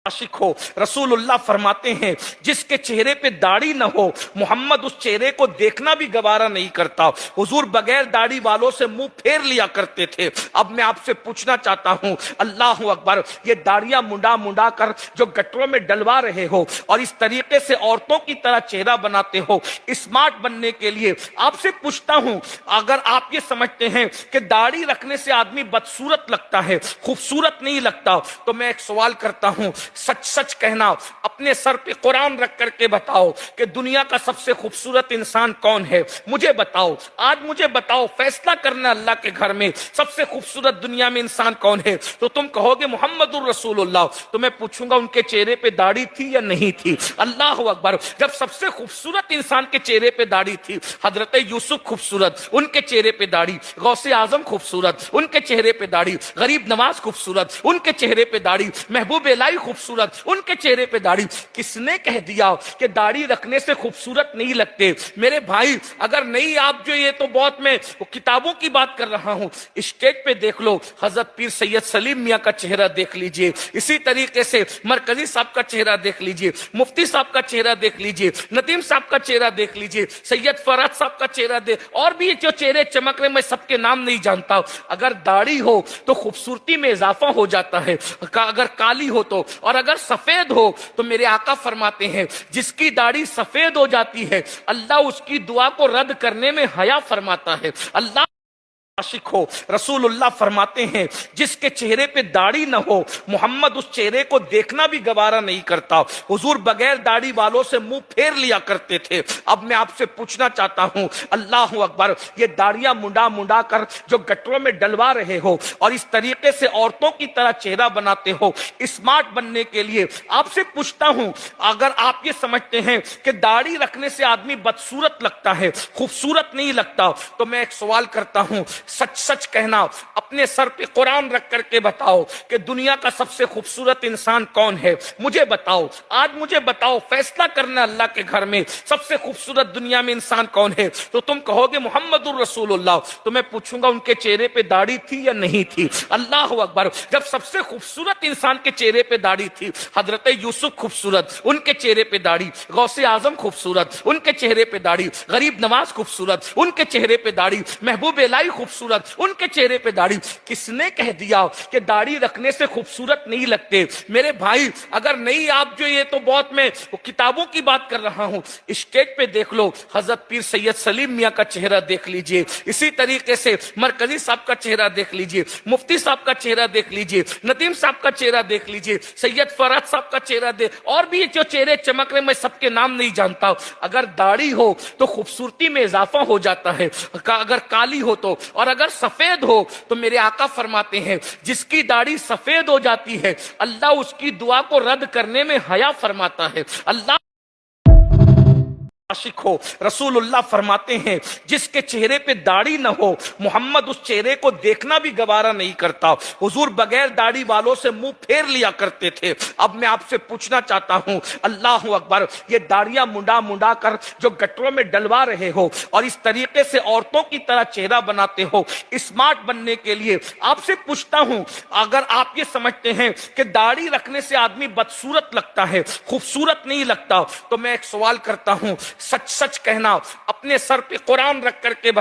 आशिक हो। रसूलुल्लाह फरमाते हैं जिसके चेहरे पे दाढ़ी न हो मोहम्मद उस चेहरे को देखना भी गवारा नहीं करता। हुजूर बगैर दाढ़ी वालों से मुंह फेर लिया करते थे। अब मैं आपसे पूछना चाहता हूं, अल्लाह अकबर, ये दाढ़ियां मुंडा मुंडा कर जो गटरों में डलवा रहे हो और इस तरीके से औरतों की तरह चेहरा बनाते हो स्मार्ट बनने के लिए, आपसे पूछता हूं, अगर आप ये समझते हैं कि दाढ़ी रखने से आदमी बदसूरत लगता है, खूबसूरत नहीं लगता, तो मैं एक सवाल करता हूं, सच सच कहना, अपने सर पे कुरान रख करके बताओ कि दुनिया का सबसे खूबसूरत इंसान कौन है। मुझे बताओ, आज मुझे बताओ, फैसला करना अल्लाह के घर में सबसे खूबसूरत दुनिया में इंसान कौन है। तो तुम कहोगे मोहम्मदुर रसूलुल्लाह। तो मैं पूछूंगा उनके चेहरे पे दाढ़ी थी या नहीं थी। अल्लाह अकबर, जब सबसे खूबसूरत इंसान के चेहरे पे दाढ़ी थी, हजरत यूसुफ खूबसूरत, उनके चेहरे पे दाढ़ी, गौसे आजम खूबसूरत, उनके चेहरे पे दाढ़ी, गरीब नवाज खूबसूरत, उनके चेहरे पे दाढ़ी, महबूब इलाही खूबसूरत, उनके चेहरे पे दाढ़ी। किसने कह दिया कि दाढ़ी रखने से खूबसूरत नहीं लगते? मेरे भाई, अगर नहीं आप जो, ये तो बहुत मैं किताबों की बात कर रहा हूं, स्टेज पे देख लो, हजरत पीर सैयद सलीम मियां का चेहरा देख लीजिए, इसी तरीके से मरकजी साहब का चेहरा देख लीजिए, मुफ्ती साहब का चेहरा देख लीजिए, नदीम साहब का चेहरा देख लीजिए, सैयद फराज साहब का चेहरा देख, और भी जो चेहरे चमक रहे, मैं सबके नाम नहीं जानता। अगर दाढ़ी हो तो खूबसूरती में इजाफा हो जाता है, अगर काली हो तो, और अगर सफेद हो तो मेरे आका फरमाते हैं जिसकी दाढ़ी सफेद हो जाती है अल्लाह उसकी दुआ को रद्द करने में हया फरमाता है। अल्लाह आशिक हो। रसूलुल्लाह फरमाते हैं जिसके चेहरे पे दाढ़ी न हो मोहम्मद उस चेहरे को देखना भी गवारा नहीं करता। हुजूर बगैर दाढ़ी वालों से मुंह फेर लिया करते थे। अब मैं आपसे पूछना चाहता हूं, अल्लाह अकबर, ये दाढ़ियां मुंडा मुंडा कर जो गटरों में डलवा रहे हो और इस तरीके से औरतों की तरह चेहरा बनाते हो स्मार्ट बनने के लिए, आपसे पूछता हूं, अगर आप ये समझते हैं कि दाढ़ी रखने से आदमी बदसूरत लगता है, खूबसूरत नहीं लगता, तो मैं एक सवाल करता हूं, सच सच कहना, अपने सर पे कुरान रख करके बताओ कि दुनिया का सबसे खूबसूरत इंसान कौन है। मुझे बताओ, आज मुझे बताओ, फैसला करना अल्लाह के घर में सबसे खूबसूरत दुनिया में इंसान कौन है। तो तुम कहोगे मोहम्मदुर रसूलुल्लाह। तो मैं पूछूंगा उनके चेहरे पे दाढ़ी थी या नहीं थी। अल्लाह अकबर, जब सबसे खूबसूरत इंसान के चेहरे पे दाढ़ी थी, हजरत यूसुफ खूबसूरत, उनके चेहरे पे दाढ़ी, गौसे आजम खूबसूरत, उनके चेहरे पे दाढ़ी, गरीब नवाज खूबसूरत, उनके चेहरे पे दाढ़ी, महबूब इलाही खूबसूरत, उनके चेहरे पे दाढ़ी। किसने कह दिया कि दाढ़ी रखने से खूबसूरत नहीं लगते? मेरे भाई, अगर नहीं आप जो, ये तो बहुत मैं किताबों की बात कर रहा हूं, स्टेज पे देख लो, हजरत पीर सैयद सलीम मियां का चेहरा देख लीजिए, इसी तरीके से मरकजी साहब का चेहरा देख लीजिए, मुफ्ती साहब का चेहरा देख लीजिए, नदीम साहब का चेहरा देख लीजिए, सैयद फराज साहब का चेहरा देख, और भी जो चेहरे चमक रहे, मैं सबके नाम नहीं जानता। अगर दाढ़ी हो तो खूबसूरती में इजाफा हो जाता है, अगर काली हो तो, और अगर सफेद हो तो मेरे आका फरमाते हैं जिसकी दाढ़ी सफेद हो जाती है अल्लाह उसकी दुआ को रद्द करने में हया फरमाता है। अल्लाह आशिक हो। रसूलुल्लाह फरमाते हैं जिसके चेहरे पे दाढ़ी न हो मोहम्मद उस चेहरे को देखना भी गवारा नहीं करता। हुजूर बगैर दाढ़ी वालों से मुंह फेर लिया करते थे। अब मैं आपसे पूछना चाहता हूं, अल्लाह अकबर, ये दाढ़ियां मुंडा मुंडा कर जो गटरों में डलवा रहे हो और इस तरीके से औरतों की तरह चेहरा बनाते हो स्मार्ट बनने के लिए, आपसे पूछता हूं, अगर आप ये समझते हैं कि दाढ़ी रखने से आदमी बदसूरत लगता है, खूबसूरत नहीं लगता, तो मैं एक सवाल करता हूं, सच सच कहना, अपने सर पे कुरान रख करके